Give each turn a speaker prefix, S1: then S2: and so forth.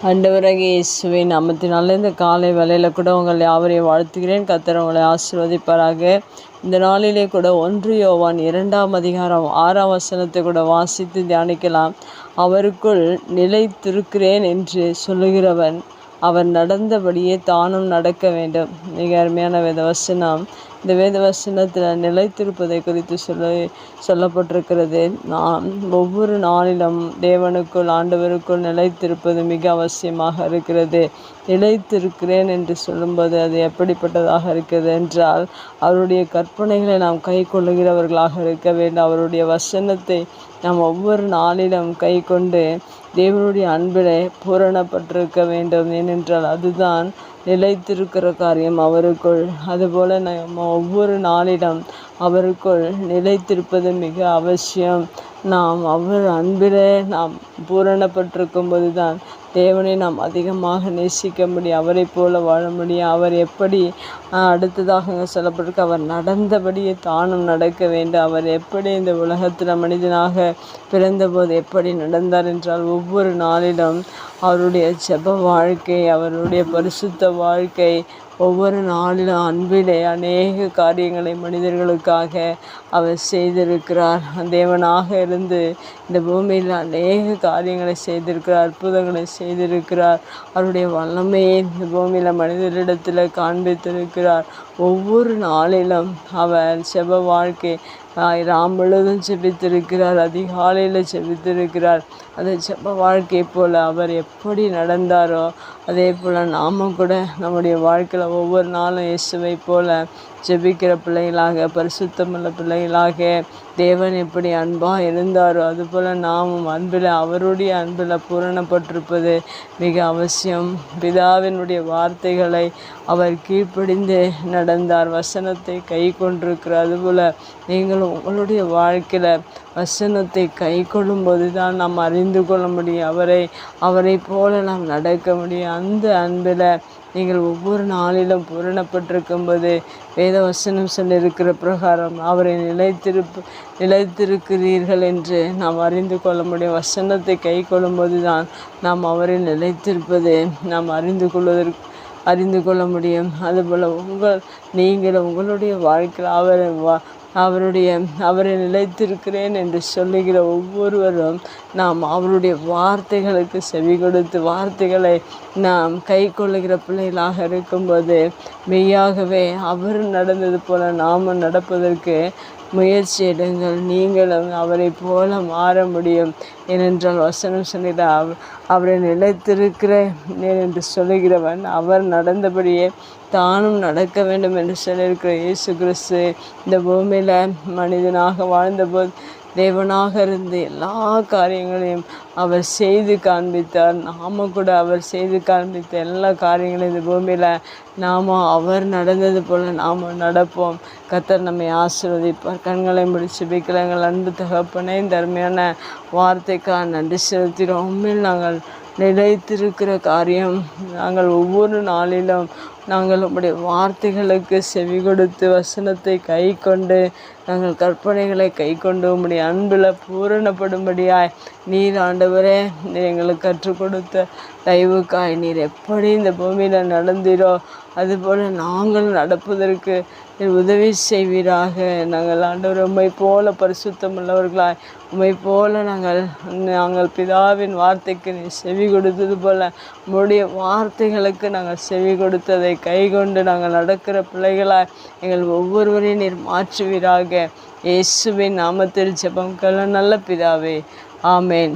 S1: ஆண்டவராகிய இயேசுவின் நாமத்தினால இந்த காலை வேளையில் கூட உங்கள் யாவரையும் வாழ்த்துகிறேன். கர்த்தர் உங்களை ஆசீர்வதிப்பாராக. இந்த நாளிலே கூட 1 யோவான் 2ஆம் அதிகாரம் 6ஆம் வசனத்தை கூட வாசித்து தியானிக்கலாம். அவருக்குள் நிலைத்திருக்கிறேன் என்று சொல்லுகிறவன் அவர் நடந்தபடியே தானும் நடக்க வேண்டும். மிக அருமையான வேதவசனம். இந்த வேதவசனத்தில் நிலைத்திருப்பதை குறித்து சொல்லப்பட்டிருக்கிறது. நாம் ஒவ்வொரு நாளிலும் தேவனுக்குள் ஆண்டவருக்குள் நிலைத்திருப்பது மிக அவசியமாக இருக்கிறது. நிலைத்திருக்கிறேன் என்று சொல்லும்போது அது எப்படிப்பட்டதாக இருக்கிறது என்றால், அவருடைய கற்பனைகளை நாம் கை கொள்ளுகிறவர்களாக இருக்க வேண்டும். அவருடைய வசனத்தை நாம் ஒவ்வொரு நாளிலும் கை கொண்டு தேவனுடைய அன்பிலே பூரணப்பட்டிருக்க வேண்டும். ஏனென்றால் அதுதான் நிலைத்திருக்கிற காரியம் அவருக்குள். அதுபோல் நம்ம ஒவ்வொரு நாளிலும் அவருக்குள் நிலைத்திருப்பது மிக அவசியம். நாம் அவர் அன்பிலே நாம் பூரணப்பட்டிருக்கும் போது தான் தேவனை நாம் அதிகமாக நேசிக்க முடியும், அவரை போல வாழ முடியும். அவர் எப்படி அடுத்ததாக சொல்லப்பட்டிருக்கு, அவர் நடந்தபடியே தானும் நடக்க வேண்டும். அவர் எப்படி இந்த உலகத்தில் மனிதனாக பிறந்தபோது எப்படி நடந்தார் என்றால், ஒவ்வொரு நாளிலும் அவருடைய ஜெப வாழ்க்கை, அவருடைய பரிசுத்த வாழ்க்கை, ஒவ்வொரு நாளிலும் அன்பிலே அநேக காரியங்களை மனிதர்களுக்காக அவர் செய்திருக்கிறார். தேவனாக இருந்து இந்த பூமியில் அநேக காரியங்களை செய்திருக்கிறார், அற்புதங்களை செய்திருக்கிறார். அவருடைய வல்லமையை இந்த பூமியில் மனிதரிடத்தில் காண்பித்திருக்கிறார். ஒவ்வொரு நாளிலும் அவர் ஜெப வாழ்க்கை ராம் முழுவதும் ஜெபித்திருக்கிறார், அதிகாலையில் ஜெபித்திருக்கிறார். அந்த ஜெப வாழ்க்கை போல் அவர் எப்படி நடந்தாரோ அதே போல் நாமும் கூட நம்முடைய வாழ்க்கையில் ஒவ்வொரு நாளும் இயேசுவை போல ஜெபிக்கிற பிள்ளைகளாக, பரிசுத்தமுள்ள பிள்ளைகளாக, தேவன் எப்படி அன்பாக இருந்தாரோ அதுபோல் நாமும் அன்பில் அவருடைய அன்பில் பூரணப்பட்டிருப்பது மிக அவசியம். பிதாவினுடைய வார்த்தைகளை அவர் கீழ்ப்படிந்து நடந்தார், வசனத்தை கை கொண்டிருக்கிறார். அதுபோல் நீங்களும் உங்களுடைய வாழ்க்கையில் வசனத்தை கை கொள்ளும்போது தான் நாம் அறிந்து கொள்ள முடியும், அவரை போல நாம் நடக்க முடியும். அந்த அன்பில் நீங்கள் ஒவ்வொரு நாளிலும் பூரணப்பட்டிருக்கும்போது வேத வசனம் சொல்லியிருக்கிற பிரகாரம் அவரை நிலைத்திருக்கிறீர்கள் என்று நாம் அறிந்து கொள்ள முடியும். வசனத்தை கை கொள்ளும்போது தான் நாம் அவரை நிலைத்திருப்பது நாம் அறிந்து கொள்ள முடியும். அதுபோல் நீங்கள் உங்களுடைய வாழ்க்கையில் அவரை நிலைத்திருக்கிறேன் என்று சொல்லுகிற ஒவ்வொருவரும் நாம் அவருடைய வார்த்தைகளுக்கு செவி கொடுத்து வார்த்தைகளை நாம் கை கொள்ளுகிற பிள்ளைகளாக இருக்கும்போது மெய்யாகவே அவர் நடந்தது போல நாமும் நடப்பதற்கு முயற்சி எடுங்கள். நீங்களும் அவரை போல மாற முடியும். ஏனென்றால் வசனம் சொல்லிட அவரை நிலைத்திருக்கிறேன் என்று சொல்லுகிறவன் அவர் நடந்தபடியே தானும் நடக்க வேண்டும் என்று சொல்லியிருக்கிற இயேசு கிறிஸ்து இந்த பூமியில் மனிதனாக வாழ்ந்தபோது தேவனாக இருந்து எல்லா காரியங்களையும் அவர் செய்து காண்பித்தார். நாம கூட அவர் செய்து காண்பித்த எல்லா காரியங்களையும் இந்த பூமியில் நாம் அவர் நடந்தது போல் நாம் நடப்போம். கர்த்தர் நம்மை ஆசீர்வதிப்பார். கண்களை முடிச்சு பிக்கலங்கள் அன்பு தகப்பனே, இந்த அருமையான வார்த்தைக்காக நன்றி செலுத்துகிறோம். உண்மையில் நாங்கள் நிலைத்திருக்கிற காரியம் நாங்கள் ஒவ்வொரு நாளிலும் நாங்கள் உம்முடைய வார்த்தைகளுக்கு செவி கொடுத்து வசனத்தை கை கொண்டு நாங்கள் கற்பனைகளை கை கொண்டு உம்முடைய அன்பில் பூரணப்படும்படியாய் நீர் ஆண்டவரே எங்களுக்கு கற்றுக் கொடுத்த தயவுக்காய் நீர் எப்படி இந்த பூமியில் நடந்தீரோ அதுபோல் நாங்கள் நடப்பதற்கு உதவி செய்வீராக. நாங்கள் ஆண்டவர் உம்மை போல பரிசுத்தம் உள்ளவர்களாய் உம்மை போல நாங்கள் பிதாவின் வார்த்தைக்கு நீ செவி கொடுத்தது போல் உம்முடைய வார்த்தைகளுக்கு நாங்கள் செவி கொடுத்ததை கை கொண்டு நாங்கள் நடக்கிற பிள்ளைகளாய் எங்கள் ஒவ்வொருவரையும் நீர் மாற்றுவீராக. இயேசுவின் நாமத்தில் ஜெபம் நல்ல பிதாவே, ஆமேன்.